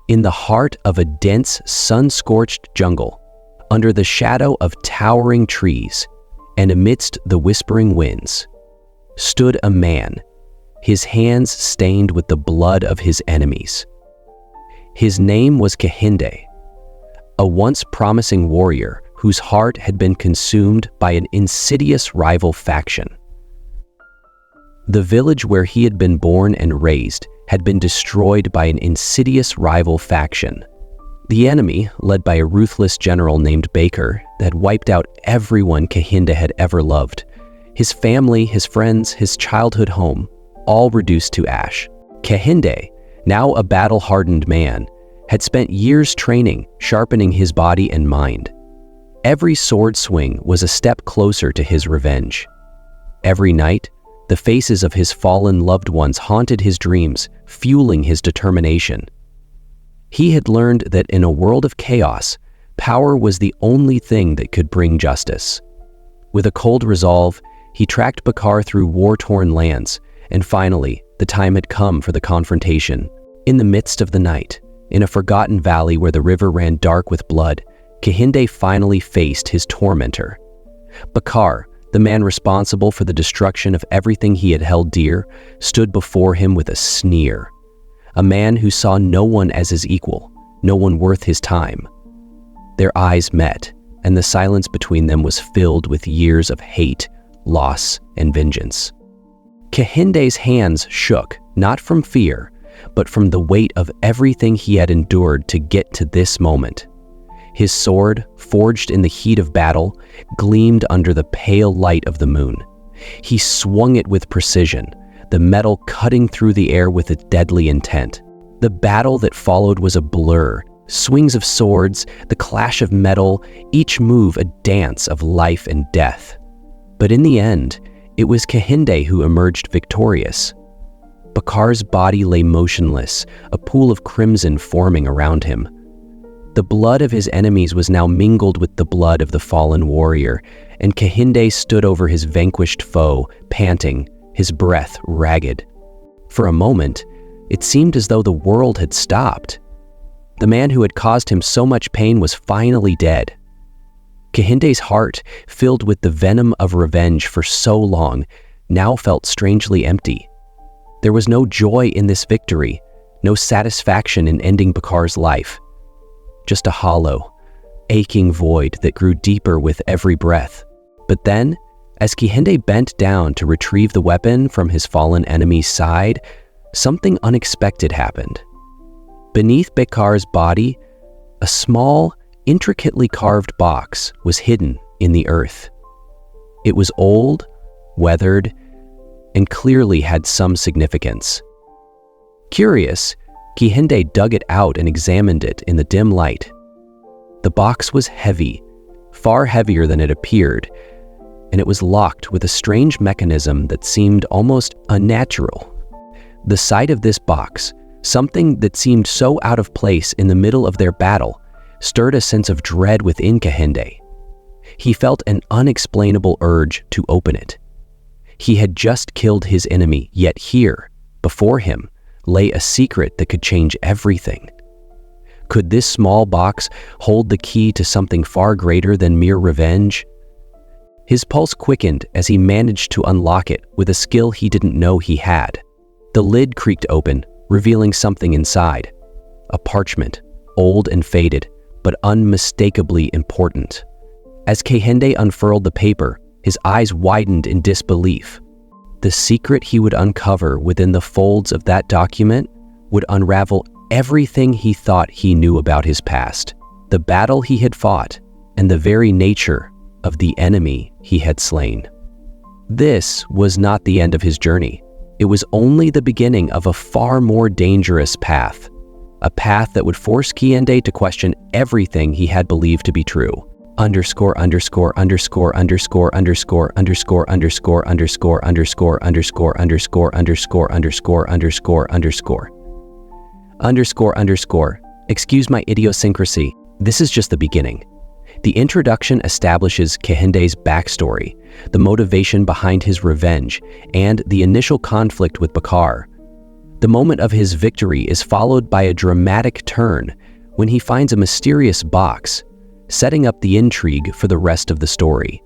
in the heart of a dense, sun-scorched jungle, under the shadow of towering trees, and amidst the whispering winds, stood a man, his hands stained with the blood of his enemies. His name was Kehinde, a once promising warrior whose heart had been consumed by an insidious rival faction. The village where he had been born and raised had been destroyed by an insidious rival faction. The enemy, led by a ruthless general named Baker, had wiped out everyone Kehinde had ever loved. His family, his friends, his childhood home, all reduced to ash. Kehinde, now a battle-hardened man, had spent years training, sharpening his body and mind. Every sword swing was a step closer to his revenge. Every night, the faces of his fallen loved ones haunted his dreams, fueling his determination. He had learned that in a world of chaos, power was the only thing that could bring justice. With a cold resolve, he tracked Bakar through war-torn lands, and finally, the time had come for the confrontation. In the midst of the night, in a forgotten valley where the river ran dark with blood, Kehinde finally faced his tormentor. Bakar, the man responsible for the destruction of everything he had held dear, stood before him with a sneer. A man who saw no one as his equal, no one worth his time. Their eyes met, and the silence between them was filled with years of hate, loss, and vengeance. Kehinde's hands shook, not from fear, but from the weight of everything he had endured to get to this moment. His sword, forged in the heat of battle, gleamed under the pale light of the moon. He swung it with precision, the metal cutting through the air with a deadly intent. The battle that followed was a blur, swings of swords, the clash of metal, each move a dance of life and death. But in the end, it was Kehinde who emerged victorious. Bakar's body lay motionless, a pool of crimson forming around him. The blood of his enemies was now mingled with the blood of the fallen warrior, and Kehinde stood over his vanquished foe, panting, his breath ragged. For a moment, it seemed as though the world had stopped. The man who had caused him so much pain was finally dead. Kehinde's heart, filled with the venom of revenge for so long, now felt strangely empty. There was no joy in this victory, no satisfaction in ending Bakar's life. Just a hollow, aching void that grew deeper with every breath. But then, as Kehinde bent down to retrieve the weapon from his fallen enemy's side, something unexpected happened. Beneath Bakar's body, a small, intricately carved box was hidden in the earth. It was old, weathered, and clearly had some significance. Curious, Kehinde dug it out and examined it in the dim light. The box was heavy, far heavier than it appeared, and it was locked with a strange mechanism that seemed almost unnatural. The sight of this box, something that seemed so out of place in the middle of their battle, stirred a sense of dread within Kehinde. He felt an unexplainable urge to open it. He had just killed his enemy, yet here, before him, lay a secret that could change everything. Could this small box hold the key to something far greater than mere revenge? His pulse quickened as he managed to unlock it with a skill he didn't know he had. The lid creaked open, revealing something inside. A parchment, old and faded, but unmistakably important. As Kehinde unfurled the paper, his eyes widened in disbelief. The secret he would uncover within the folds of that document would unravel everything he thought he knew about his past, the battle he had fought, and the very nature of the enemy he had slain. This was not the end of his journey. It was only the beginning of a far more dangerous path, a path that would force Kehinde to question everything he had believed to be true. Underscore underscore underscore underscore underscore underscore underscore underscore underscore underscore underscore underscore underscore underscore underscore underscore. Excuse my idiosyncrasy. This is just the beginning. The introduction establishes Kehinde's backstory, the motivation behind his revenge, and the initial conflict with Bakar. The moment of his victory is followed by a dramatic turn when he finds a mysterious box, setting up the intrigue for the rest of the story.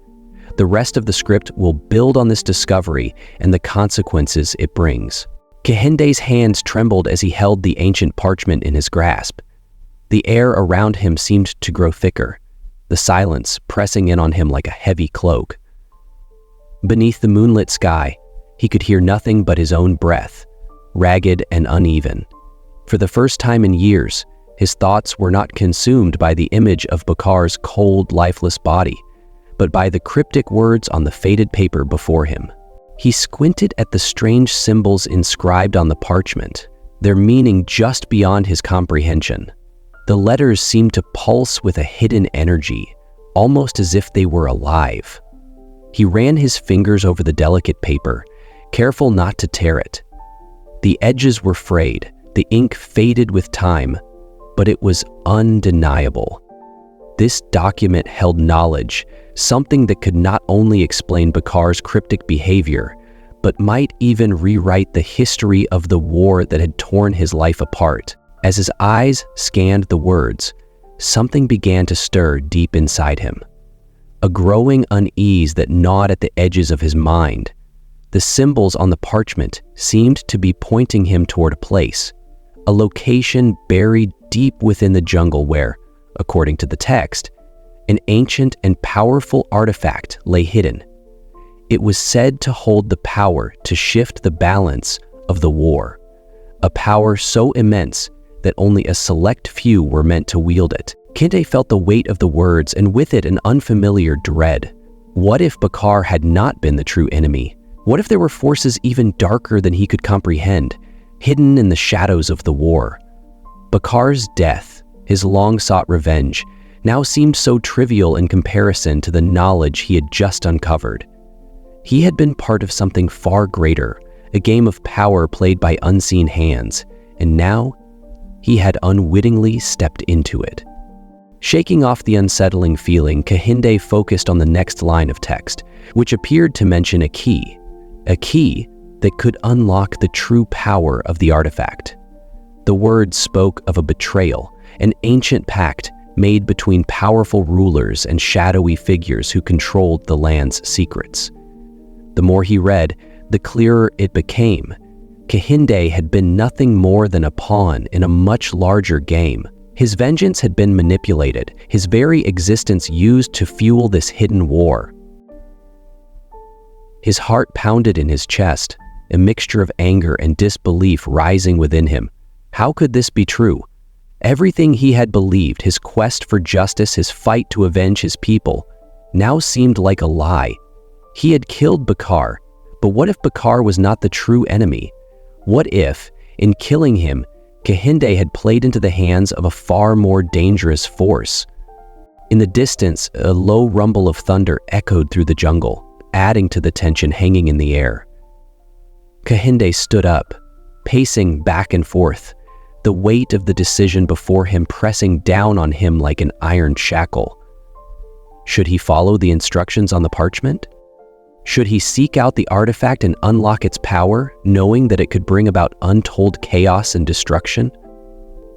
The rest of the script will build on this discovery and the consequences it brings. Kehinde's hands trembled as he held the ancient parchment in his grasp. The air around him seemed to grow thicker, the silence pressing in on him like a heavy cloak. Beneath the moonlit sky, he could hear nothing but his own breath, ragged and uneven. For the first time in years, his thoughts were not consumed by the image of Bakar's cold, lifeless body, but by the cryptic words on the faded paper before him. He squinted at the strange symbols inscribed on the parchment, their meaning just beyond his comprehension. The letters seemed to pulse with a hidden energy, almost as if they were alive. He ran his fingers over the delicate paper, careful not to tear it. The edges were frayed, the ink faded with time, but it was undeniable. This document held knowledge, something that could not only explain Bakar's cryptic behavior, but might even rewrite the history of the war that had torn his life apart. As his eyes scanned the words, something began to stir deep inside him. A growing unease that gnawed at the edges of his mind. The symbols on the parchment seemed to be pointing him toward a place, a location buried deep within the jungle where, according to the text, an ancient and powerful artifact lay hidden. It was said to hold the power to shift the balance of the war, a power so immense that only a select few were meant to wield it. Kinde felt the weight of the words and with it an unfamiliar dread. What if Bakar had not been the true enemy? What if there were forces even darker than he could comprehend, hidden in the shadows of the war? Bakar's death, his long-sought revenge, now seemed so trivial in comparison to the knowledge he had just uncovered. He had been part of something far greater, a game of power played by unseen hands, and now he had unwittingly stepped into it. Shaking off the unsettling feeling, Kehinde focused on the next line of text, which appeared to mention a key that could unlock the true power of the artifact. The words spoke of a betrayal, an ancient pact made between powerful rulers and shadowy figures who controlled the land's secrets. The more he read, the clearer it became. Kehinde had been nothing more than a pawn in a much larger game. His vengeance had been manipulated, his very existence used to fuel this hidden war. His heart pounded in his chest, a mixture of anger and disbelief rising within him. How could this be true? Everything he had believed, his quest for justice, his fight to avenge his people, now seemed like a lie. He had killed Bakar, but what if Bakar was not the true enemy? What if, in killing him, Kehinde had played into the hands of a far more dangerous force? In the distance, a low rumble of thunder echoed through the jungle, adding to the tension hanging in the air. Kehinde stood up, pacing back and forth, the weight of the decision before him pressing down on him like an iron shackle. Should he follow the instructions on the parchment? Should he seek out the artifact and unlock its power, knowing that it could bring about untold chaos and destruction?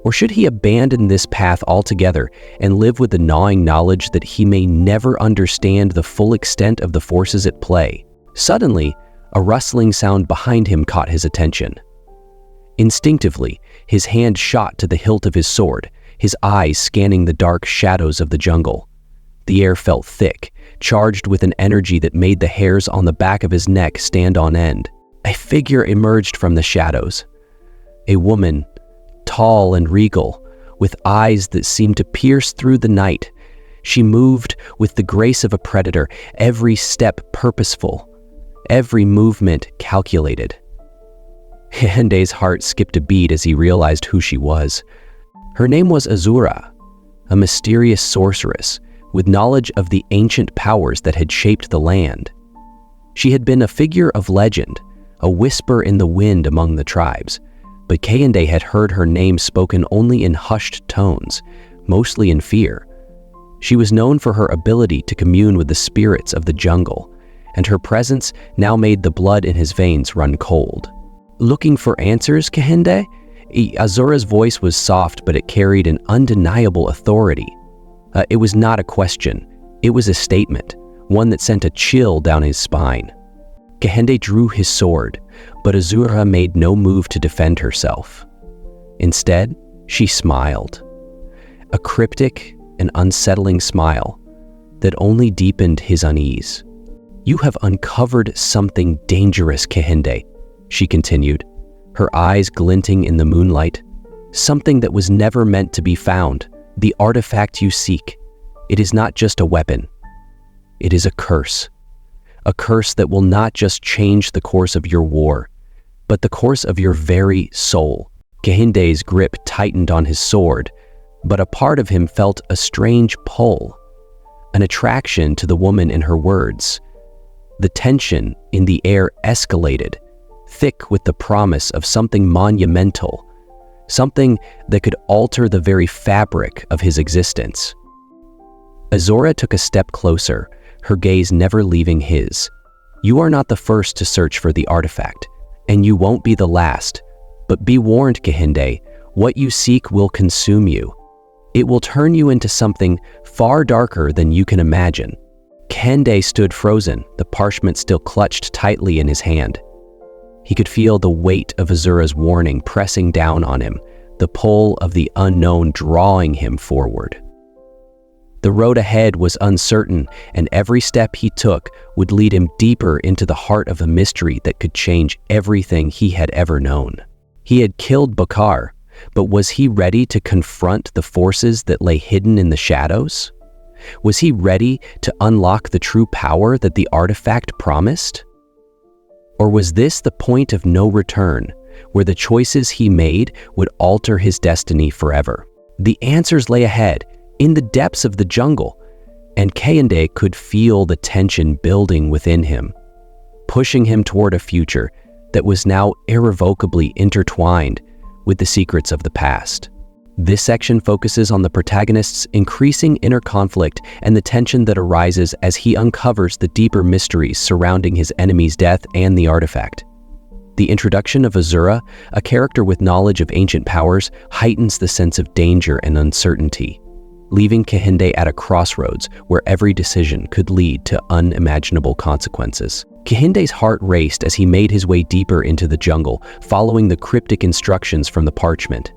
Or should he abandon this path altogether and live with the gnawing knowledge that he may never understand the full extent of the forces at play? Suddenly, a rustling sound behind him caught his attention. Instinctively, his hand shot to the hilt of his sword, his eyes scanning the dark shadows of the jungle. The air felt thick, charged with an energy that made the hairs on the back of his neck stand on end. A figure emerged from the shadows. A woman, tall and regal, with eyes that seemed to pierce through the night. She moved with the grace of a predator, every step purposeful, every movement calculated. Kehinde's heart skipped a beat as he realized who she was. Her name was Azura, a mysterious sorceress with knowledge of the ancient powers that had shaped the land. She had been a figure of legend, a whisper in the wind among the tribes, but Kehinde had heard her name spoken only in hushed tones, mostly in fear. She was known for her ability to commune with the spirits of the jungle, and her presence now made the blood in his veins run cold. Looking for answers, Kehinde? Azura's voice was soft, but it carried an undeniable authority. It was not a question. It was a statement, one that sent a chill down his spine. Kehinde drew his sword, but Azura made no move to defend herself. Instead, she smiled. A cryptic and unsettling smile that only deepened his unease. "You have uncovered something dangerous, Kehinde," she continued, her eyes glinting in the moonlight. "Something that was never meant to be found, the artifact you seek. It is not just a weapon. It is a curse. A curse that will not just change the course of your war, but the course of your very soul." Kehinde's grip tightened on his sword, but a part of him felt a strange pull, an attraction to the woman in her words. The tension in the air escalated, thick with the promise of something monumental, something that could alter the very fabric of his existence. Azura took a step closer, her gaze never leaving his. "You are not the first to search for the artifact, and you won't be the last. But be warned, Kehinde, what you seek will consume you. It will turn you into something far darker than you can imagine." Kehinde stood frozen, the parchment still clutched tightly in his hand. He could feel the weight of Azura's warning pressing down on him, the pull of the unknown drawing him forward. The road ahead was uncertain, and every step he took would lead him deeper into the heart of a mystery that could change everything he had ever known. He had killed Bakar, but was he ready to confront the forces that lay hidden in the shadows? Was he ready to unlock the true power that the artifact promised? Or was this the point of no return, where the choices he made would alter his destiny forever? The answers lay ahead, in the depths of the jungle, and Kehinde could feel the tension building within him, pushing him toward a future that was now irrevocably intertwined with the secrets of the past. This section focuses on the protagonist's increasing inner conflict and the tension that arises as he uncovers the deeper mysteries surrounding his enemy's death and the artifact. The introduction of Azura, a character with knowledge of ancient powers, heightens the sense of danger and uncertainty, leaving Kehinde at a crossroads where every decision could lead to unimaginable consequences. Kehinde's heart raced as he made his way deeper into the jungle, following the cryptic instructions from the parchment.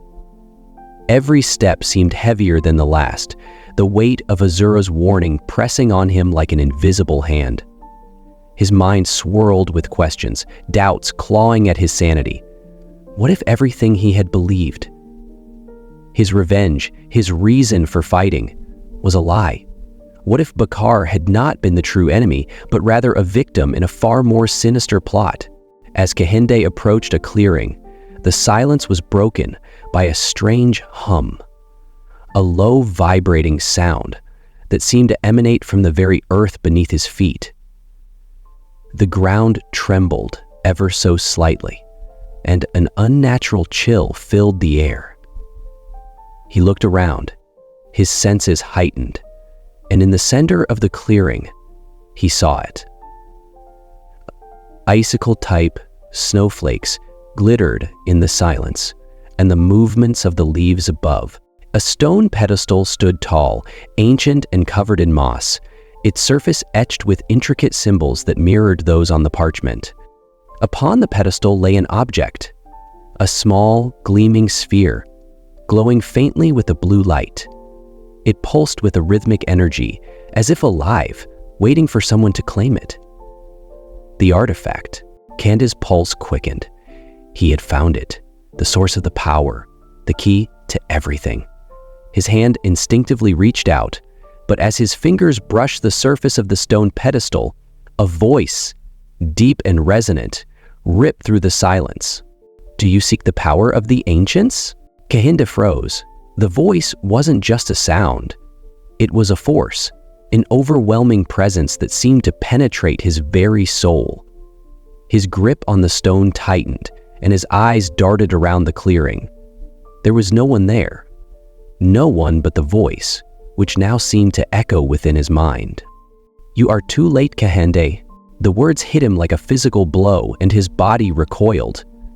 Every step seemed heavier than the last, the weight of Azura's warning pressing on him like an invisible hand. His mind swirled with questions, doubts clawing at his sanity. What if everything he had believed, his revenge, his reason for fighting, was a lie? What if Bakar had not been the true enemy, but rather a victim in a far more sinister plot? As Kehinde approached a clearing, the silence was broken by a strange hum, a low vibrating sound that seemed to emanate from the very earth beneath his feet. The ground trembled ever so slightly, and an unnatural chill filled the air. He looked around, his senses heightened, and in the center of the clearing, he saw it. Icicle-type snowflakes glittered in the silence and the movements of the leaves above. A stone pedestal stood tall, ancient and covered in moss, its surface etched with intricate symbols that mirrored those on the parchment. Upon the pedestal lay an object, a small, gleaming sphere, glowing faintly with a blue light. It pulsed with a rhythmic energy, as if alive, waiting for someone to claim it. The artifact. Canda's pulse quickened. He had found it, the source of the power, the key to everything. His hand instinctively reached out, but as his fingers brushed the surface of the stone pedestal, a voice, deep and resonant, ripped through the silence. "Do you seek the power of the ancients?" Kehinde froze. The voice wasn't just a sound. It was a force, an overwhelming presence that seemed to penetrate his very soul. His grip on the stone tightened, and his eyes darted around the clearing. There was no one there. No one but the voice, which now seemed to echo within his mind. "You are too late, Kehinde." The words hit him like a physical blow, and his body recoiled,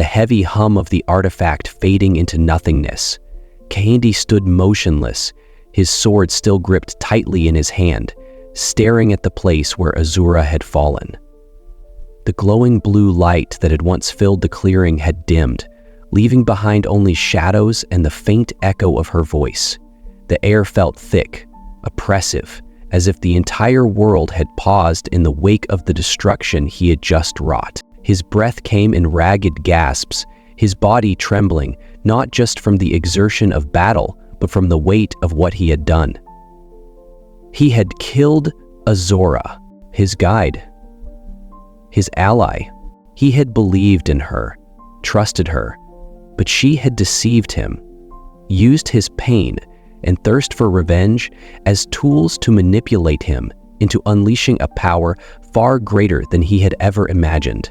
the heavy hum of the artifact fading into nothingness. Kehinde stood motionless, his sword still gripped tightly in his hand, staring at the place where Azura had fallen. The glowing blue light that had once filled the clearing had dimmed, leaving behind only shadows and the faint echo of her voice. The air felt thick, oppressive, as if the entire world had paused in the wake of the destruction he had just wrought. His breath came in ragged gasps, his body trembling, not just from the exertion of battle, but from the weight of what he had done. He had killed Azura, his guide, his ally. He had believed in her, trusted her, but she had deceived him, used his pain and thirst for revenge as tools to manipulate him into unleashing a power far greater than he had ever imagined.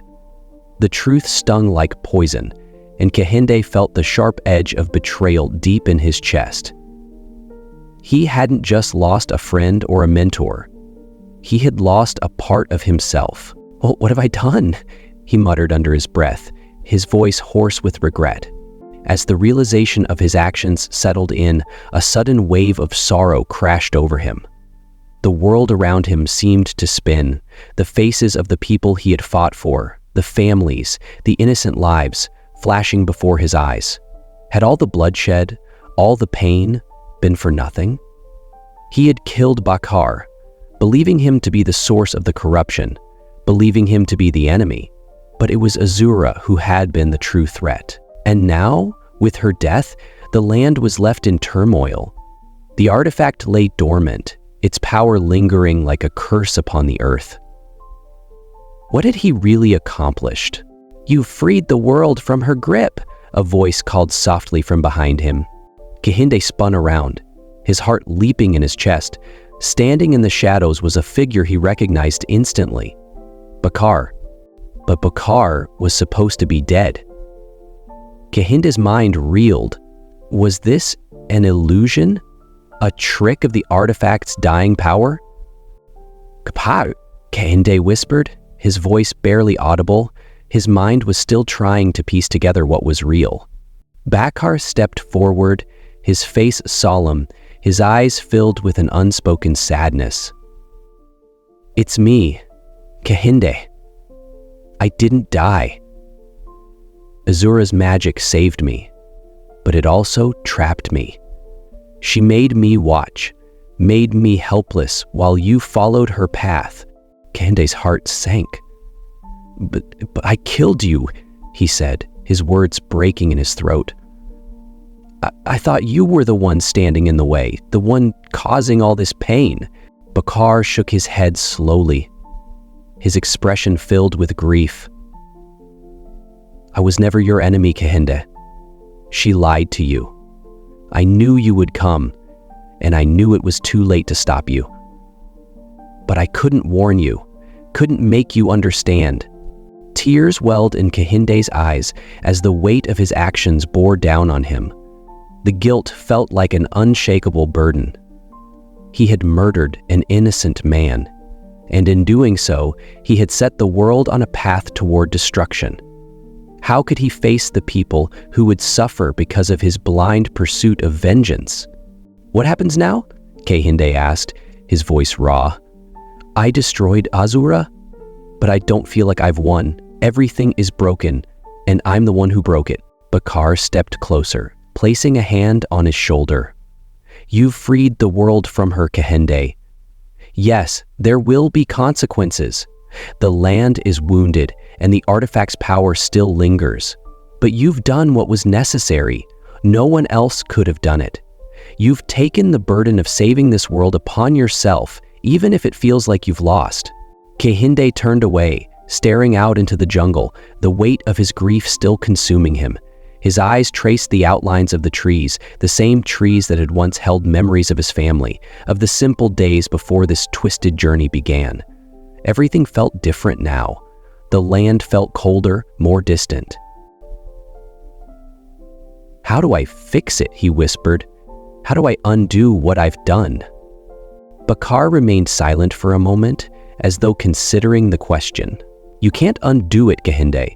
The truth stung like poison, and Kehinde felt the sharp edge of betrayal deep in his chest. He hadn't just lost a friend or a mentor. He had lost a part of himself. "Oh, what have I done?" he muttered under his breath, his voice hoarse with regret. As the realization of his actions settled in, a sudden wave of sorrow crashed over him. The world around him seemed to spin, the faces of the people he had fought for, the families, the innocent lives, flashing before his eyes. Had all the bloodshed, all the pain, been for nothing? He had killed Bakar, believing him to be the source of the corruption, believing him to be the enemy, but it was Azura who had been the true threat. And now, with her death, the land was left in turmoil. The artifact lay dormant, its power lingering like a curse upon the earth. What had he really accomplished? "You freed the world from her grip," a voice called softly from behind him. Kehinde spun around, his heart leaping in his chest. Standing in the shadows was a figure he recognized instantly. Bakar. But Bakar was supposed to be dead. Kehinde's mind reeled. Was this an illusion? A trick of the artifact's dying power? "Kapau," Kehinde whispered, his voice barely audible. His mind was still trying to piece together what was real. Bakar stepped forward, his face solemn, his eyes filled with an unspoken sadness. "It's me, Kehinde. I didn't die. Azura's magic saved me, but it also trapped me. She made me watch, made me helpless while you followed her path." Kehinde's heart sank. But I killed you," he said, his words breaking in his throat. I thought you were the one standing in the way, the one causing all this pain." Bakar shook his head slowly, his expression filled with grief. "I was never your enemy, Kehinde. She lied to you. I knew you would come, and I knew it was too late to stop you. But I couldn't warn you, couldn't make you understand." Tears welled in Kehinde's eyes as the weight of his actions bore down on him. The guilt felt like an unshakable burden. He had murdered an innocent man, and in doing so, he had set the world on a path toward destruction. How could he face the people who would suffer because of his blind pursuit of vengeance? "What happens now?" Kehinde asked, his voice raw. "I destroyed Azura, but I don't feel like I've won. Everything is broken, and I'm the one who broke it." Bakar stepped closer, placing a hand on his shoulder. "You've freed the world from her, Kehinde. Yes, there will be consequences. The land is wounded, and the artifact's power still lingers. But you've done what was necessary. No one else could have done it. You've taken the burden of saving this world upon yourself, even if it feels like you've lost." Kehinde turned away, staring out into the jungle, the weight of his grief still consuming him. His eyes traced the outlines of the trees, the same trees that had once held memories of his family, of the simple days before this twisted journey began. Everything felt different now. The land felt colder, more distant. "How do I fix it?" he whispered. "How do I undo what I've done?" Bakar remained silent for a moment, as though considering the question. "You can't undo it, Kehinde.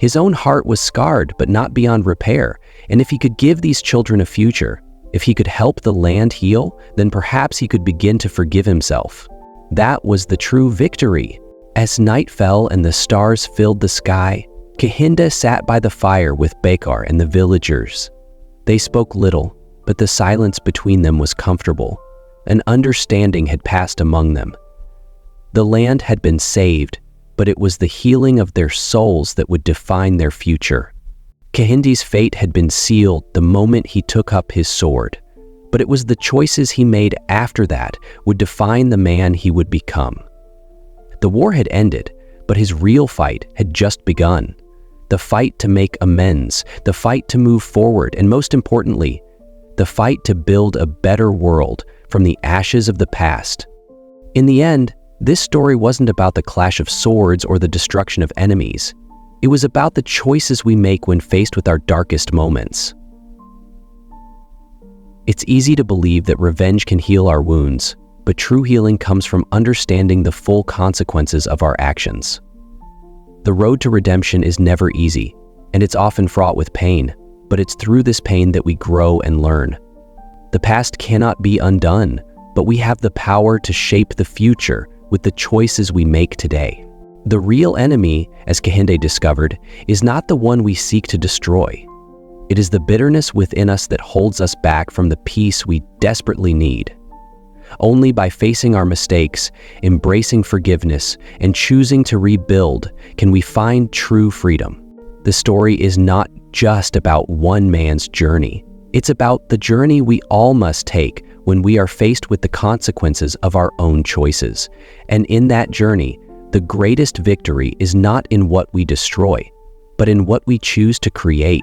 His own heart was scarred but not beyond repair, and if he could give these children a future, if he could help the land heal, then perhaps he could begin to forgive himself. That was the true victory. As night fell and the stars filled the sky, Kahinda sat by the fire with Bekar and the villagers. They spoke little, but the silence between them was comfortable. An understanding had passed among them. The land had been saved, but it was the healing of their souls that would define their future. Kahindi's fate had been sealed the moment he took up his sword, but it was the choices he made after that would define the man he would become. The war had ended, but his real fight had just begun. The fight to make amends, the fight to move forward, and most importantly, the fight to build a better world from the ashes of the past. In the end, this story wasn't about the clash of swords or the destruction of enemies. It was about the choices we make when faced with our darkest moments. It's easy to believe that revenge can heal our wounds, but true healing comes from understanding the full consequences of our actions. The road to redemption is never easy, and it's often fraught with pain, but it's through this pain that we grow and learn. The past cannot be undone, but we have the power to shape the future with the choices we make today. The real enemy, as Kahinda discovered, is not the one we seek to destroy. It is the bitterness within us that holds us back from the peace we desperately need. Only by facing our mistakes, embracing forgiveness, and choosing to rebuild can we find true freedom. The story is not just about one man's journey. It's about the journey we all must take when we are faced with the consequences of our own choices. And in that journey, the greatest victory is not in what we destroy, but in what we choose to create.